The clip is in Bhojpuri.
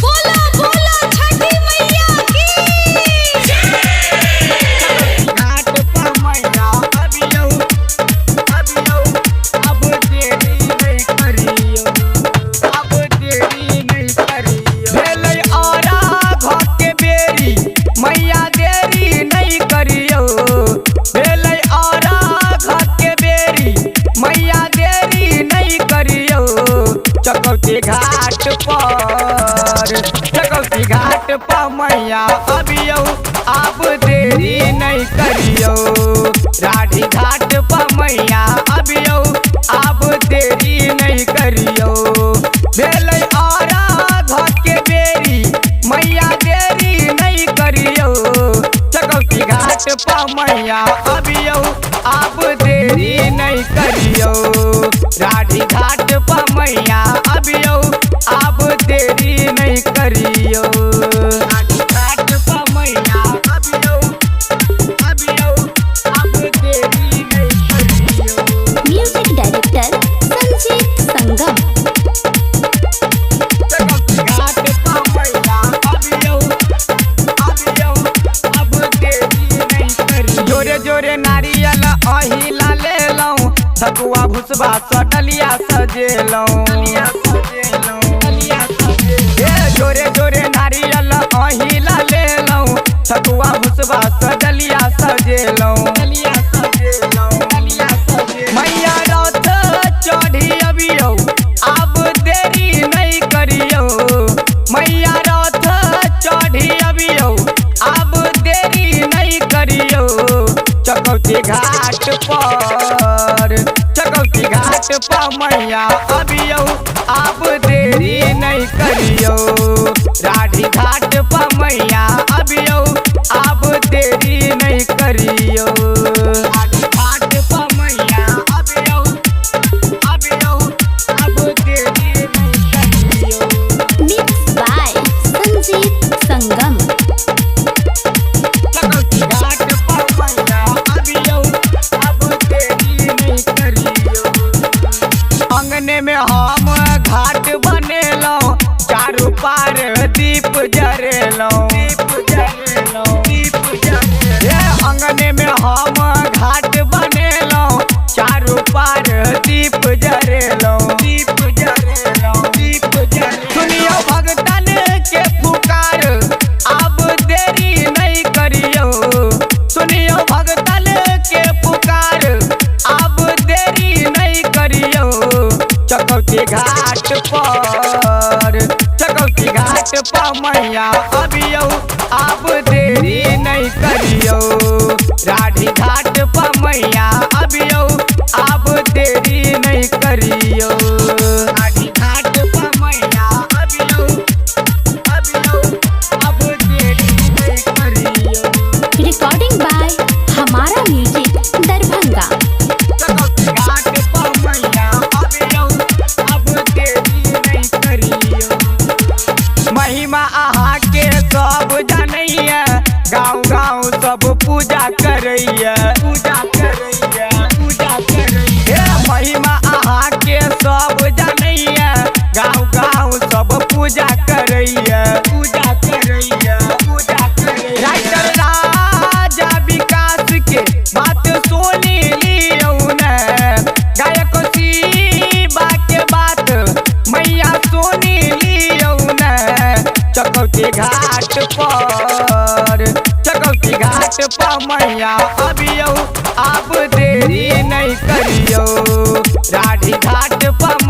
बोला बोला छठी मैया की घाट पर मैया अबियौ अब देरी नहीं करियो, अब देरी नहीं करियो। भेलै औरा घर के बेरी मैया देरी नहीं करियो, भेलै औरा घर के बेरी मैया देरी नहीं करियो। चकौती घाट पर मैया अबियौ अब देरी नहीं करियो, राढ़ी घाट पर मैया अबियौ अब देरी नहीं करियो। भेलै औरा घर के बेरी मैया देरी नहीं करियो, चकौती घाट पर मैया अबियौ अब देरी नहीं करियो, राढ़ी घाट पर मैया अबियौ अब देरी नहीं करियो। राढ़ी घाट पर मैया अबियौ अब देरी नहीं करियो। म्यूजिक डायरेक्टर संजीत संगम। चकौती घाट पर मैया अबियौ अब देरी नहीं करियो। जोरे जोरे नारियल अहिला लेलौं, ठकुआ भुसबा सडलिया सजेलौं। जोरे जोरे नारियल अहिला लेलौं, ठकुआ भुसबा सडलिया सजेलौं। मैया रथ चढ़ी अबियौ अब देरी नहीं करियो, मैया रथ चढ़ी अबियौ अब देरी नहीं करियो। चकौती घाट पर मैया अबियौ अब देरी नहीं करियो, राढ़ी घाट पर मैया अबियौ अब देरी नहीं करियो। राढ़ी घाट पर मैया अबियौ अब देरी नहीं करियो। मिक्स बाय संजीत संगम। चकौती घाट पर मैया अबियौ अब देरी नहीं करियो। अंगने में हम घाट बनेलौं, चारू पार दीप जरेलौं। अंगने में हम घाट बनेलौं, चारू पार दीप जरेलौं। सुनियो भगतन के पुकार अब देरी नहीं करियो, सुनियो भगतन के पुकार अब देरी नहीं करियो। चकौती घाट पर मैया अबियौ अब देरी नहीं करियो, राढ़ी घाट पर मैया अबियौ अब देरी नहीं करियो। राढ़ी घाट पर मैया अबियौ अब देरी नहीं करियो। रिकॉर्डिंग बाय हमारा म्यूजिक दरभंगा। चकौती घाट पर मैया अबियौ अब देरी नहीं करियो। महिमा अहाँ के सब जानैया, गाँव गाँव सब पूजा करैया। महिमा अहाँ के सब जानैया, गाँव गाँव सब पूजा करैया। राइटर राजा विकास के बात सुनी लियौ ने, गायक शिवा के बात मैया सुनी लियौ ने। चकौती घाट पर मैया अबियौ अब देरी नहीं करियो, राढ़ी घाट पर